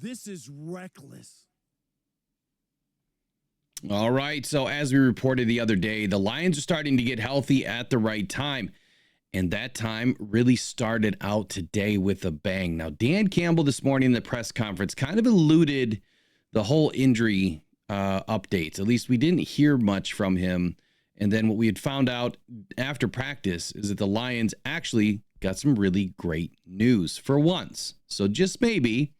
This is reckless. All right. So as we reported the other day, the Lions are starting to get healthy at the right time. And that time really started out today with a bang. Now, Dan Campbell this morning in the press conference kind of alluded the whole injury updates. At least we didn't hear much from him. And then what we had found out after practice is that the Lions actually got some really great news for once. So just maybe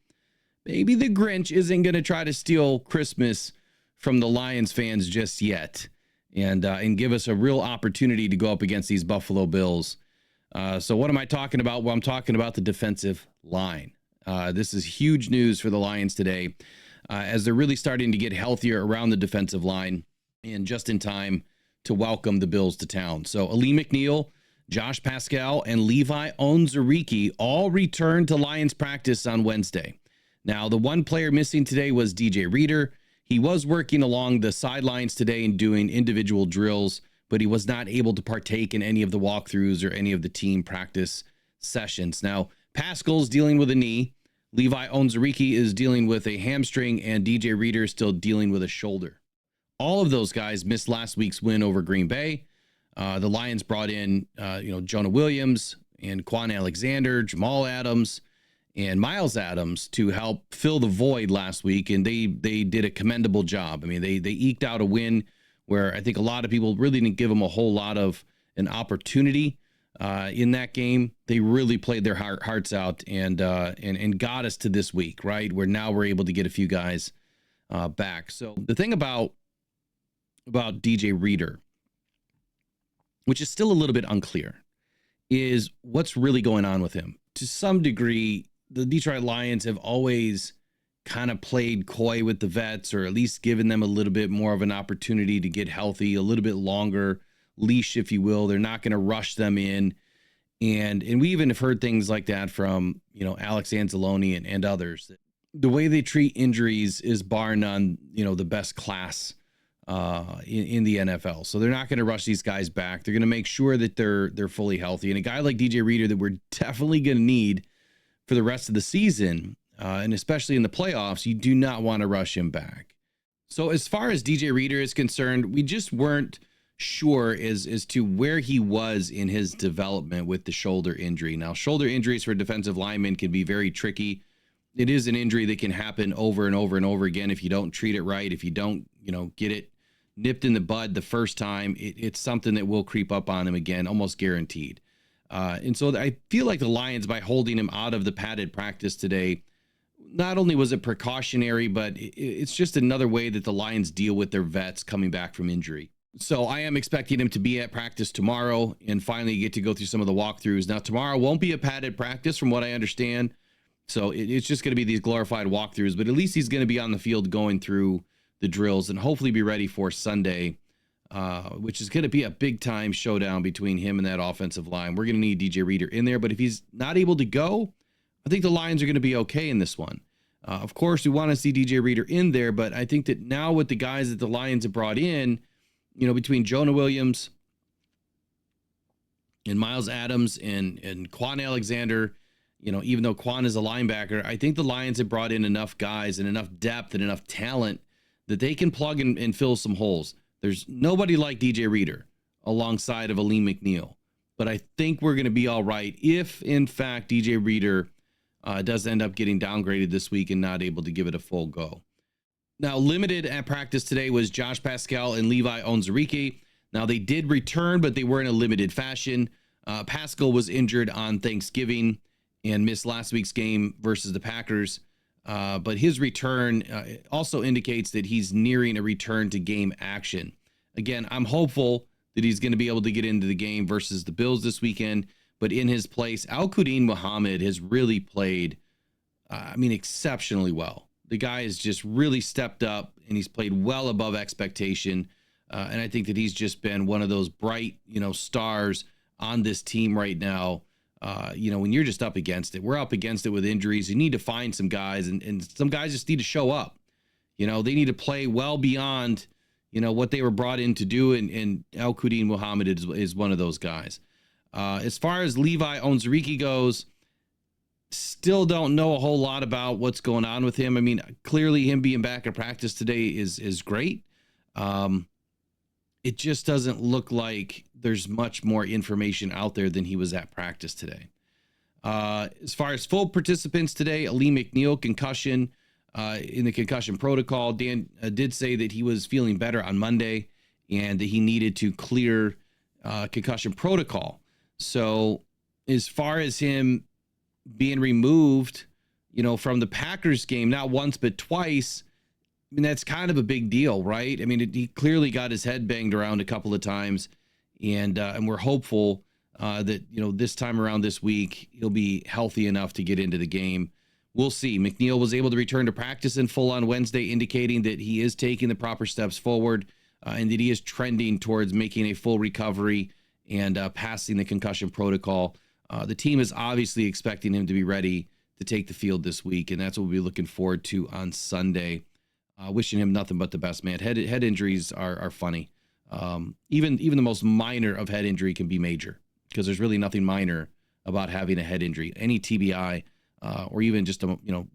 the Grinch isn't going to try to steal Christmas from the Lions fans just yet, and give us a real opportunity to go up against these Buffalo Bills. So what am I talking about? Well, I'm talking about the defensive line. This is huge news for the Lions today, as they're really starting to get healthier around the defensive line and just in time to welcome the Bills to town. So Ali McNeil, Josh Pascal, and Levi Onwuzurike all returned to Lions practice on Wednesday. Now, the one player missing today was DJ Reader. He was working along the sidelines today and doing individual drills, but he was not able to partake in any of the walkthroughs or any of the team practice sessions. Now, Pascal's dealing with a knee. Levi Onwuzurike is dealing with a hamstring, and DJ Reader is still dealing with a shoulder. All of those guys missed last week's win over Green Bay. The Lions brought in, Jonah Williams and Quan Alexander, Jamal Adams, and Miles Adams to help fill the void last week, and they did a commendable job. I mean, they eked out a win where I think a lot of people really didn't give them a whole lot of an opportunity in that game. They really played their hearts out and got us to this week, right? Where now we're able to get a few guys back. So the thing about DJ Reader, which is still a little bit unclear, is what's really going on with him. To some degree, the Detroit Lions have always kind of played coy with the vets, or at least given them a little bit more of an opportunity to get healthy, a little bit longer leash, if you will. They're not going to rush them in. And we even have heard things like that from, Alex Anzalone and others. The way they treat injuries is bar none, the best class in the NFL. So they're not going to rush these guys back. They're going to make sure that they're fully healthy. And a guy like DJ Reader that we're definitely going to need for the rest of the season, and especially in the playoffs, you do not want to rush him back. So as far as DJ Reader is concerned, we just weren't sure as to where he was in his development with the shoulder injury. Now, shoulder injuries for defensive linemen can be very tricky. It is an injury that can happen over and over and over again if you don't treat it right, if you don't, get it nipped in the bud the first time. It's something that will creep up on him again, almost guaranteed. And so I feel like the Lions, by holding him out of the padded practice today, not only was it precautionary, but it's just another way that the Lions deal with their vets coming back from injury. So I am expecting him to be at practice tomorrow and finally get to go through some of the walkthroughs. Now, tomorrow won't be a padded practice from what I understand. So it's just going to be these glorified walkthroughs, but at least he's going to be on the field going through the drills and hopefully be ready for Sunday, which is going to be a big time showdown between him and that offensive line. We're going to need DJ Reader in there, but if he's not able to go, I think the Lions are going to be okay in this one. Of course, we want to see DJ Reader in there, but I think that now with the guys that the Lions have brought in, between Jonah Williams and Miles Adams and Quan Alexander, even though Quan is a linebacker, I think the Lions have brought in enough guys and enough depth and enough talent that they can plug and fill some holes. There's nobody like DJ Reader alongside of Ali McNeil, but I think we're going to be all right if, in fact, DJ Reader does end up getting downgraded this week and not able to give it a full go. Now, limited at practice today was Josh Pascal and Levi Onwuzurike. Now, they did return, but they were in a limited fashion. Pascal was injured on Thanksgiving and missed last week's game versus the Packers. But his return also indicates that he's nearing a return to game action. Again, I'm hopeful that he's going to be able to get into the game versus the Bills this weekend. But in his place, Al-Quadin Muhammad has really played, exceptionally well. The guy has just really stepped up, and he's played well above expectation. And I think that he's just been one of those bright, stars on this team right now. When you're just up against it, we're up against it with injuries. You need to find some guys, and some guys just need to show up. They need to play well beyond, what they were brought in to do. And Al-Quadin Muhammad is one of those guys. As far as Levi Onwuzurike goes, Still don't know a whole lot about what's going on with him. I mean, clearly him being back at practice today is great. It just doesn't look like there's much more information out there than he was at practice today. As far as full participants today, Ali McNeil, concussion in the concussion protocol. Dan did say that he was feeling better on Monday and that he needed to clear concussion protocol. So as far as him being removed, from the Packers game, not once, but twice, I mean, that's kind of a big deal, right? I mean, he clearly got his head banged around a couple of times, and we're hopeful that, this time around this week, he'll be healthy enough to get into the game. We'll see. McNeil was able to return to practice in full on Wednesday, indicating that he is taking the proper steps forward and that he is trending towards making a full recovery and passing the concussion protocol. The team is obviously expecting him to be ready to take the field this week, and that's what we'll be looking forward to on Sunday. Wishing him nothing but the best, man. Head injuries are funny. Even the most minor of head injury can be major, because there's really nothing minor about having a head injury. Any TBI or even just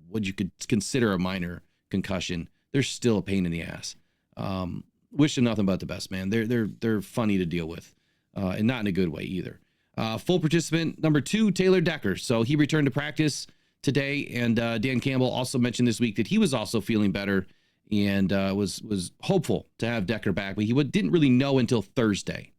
what you could consider a minor concussion, there's still a pain in the ass. Wish him nothing but the best, man. They're funny to deal with, and not in a good way either. Full participant number 2, Taylor Decker. So he returned to practice today, and Dan Campbell also mentioned this week that he was also feeling better and was hopeful to have Decker back, but he didn't really know until Thursday,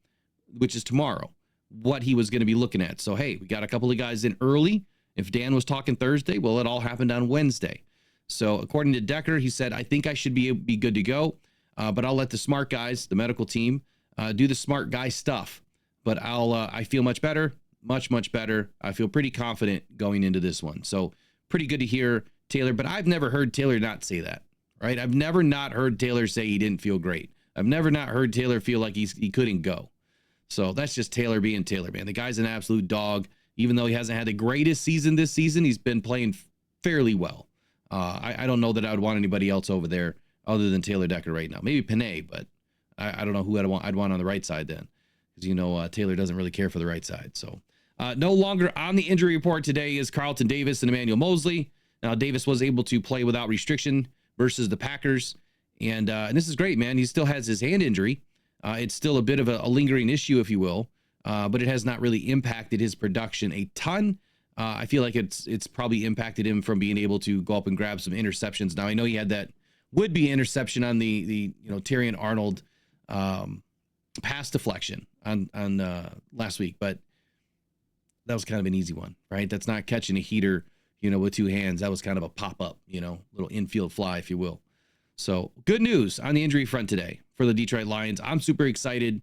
which is tomorrow, what he was going to be looking at. So, hey, we got a couple of guys in early. If Dan was talking Thursday, well, it all happened on Wednesday. So according to Decker, he said, I think I should be good to go, but I'll let the smart guys, the medical team, do the smart guy stuff. But I feel much better, much better. I feel pretty confident going into this one. So pretty good to hear Taylor, but I've never heard Taylor not say that, right? I've never not heard Taylor say he didn't feel great. I've never not heard Taylor feel like he couldn't go. So that's just Taylor being Taylor, man. The guy's an absolute dog. Even though he hasn't had the greatest season this season, he's been playing fairly well. I don't know that I would want anybody else over there other than Taylor Decker right now. Maybe Panay, but I don't know who I'd want on the right side then. Because, Taylor doesn't really care for the right side. So no longer on the injury report today is Carlton Davis and Emmanuel Mosley. Now, Davis was able to play without restriction versus the Packers. And this is great, man. He still has his hand injury. It's still a bit of a lingering issue, if you will. But it has not really impacted his production a ton. I feel like it's probably impacted him from being able to go up and grab some interceptions. Now, I know he had that would-be interception on the Terrion Arnold pass deflection on last week, but that was kind of an easy one, right? That's not catching a heater, with two hands. That was kind of a pop-up, little infield fly, if you will. So good news on the injury front today for the Detroit Lions. I'm super excited,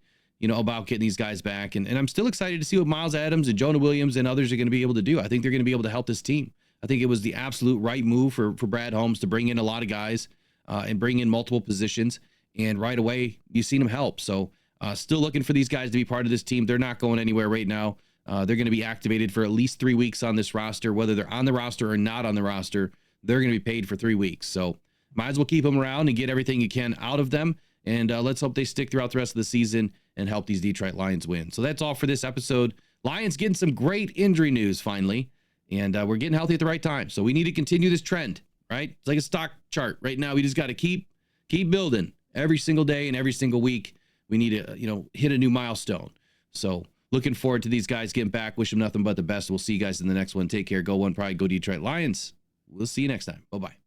about getting these guys back. And I'm still excited to see what Miles Adams and Jonah Williams and others are going to be able to do. I think they're going to be able to help this team. I think it was the absolute right move for Brad Holmes to bring in a lot of guys and bring in multiple positions. And right away, you've seen them help. So still looking for these guys to be part of this team. They're not going anywhere right now. They're going to be activated for at least 3 weeks on this roster. Whether they're on the roster or not on the roster, they're going to be paid for 3 weeks. So might as well keep them around and get everything you can out of them. And let's hope they stick throughout the rest of the season and help these Detroit Lions win. So that's all for this episode. Lions getting some great injury news finally. And we're getting healthy at the right time. So we need to continue this trend, right? It's like a stock chart. Right now, we just got to keep building every single day and every single week. We need to, hit a new milestone. So looking forward to these guys getting back. Wish them nothing but the best. We'll see you guys in the next one. Take care. Go One Pride. Go Detroit Lions. We'll see you next time. Bye-bye.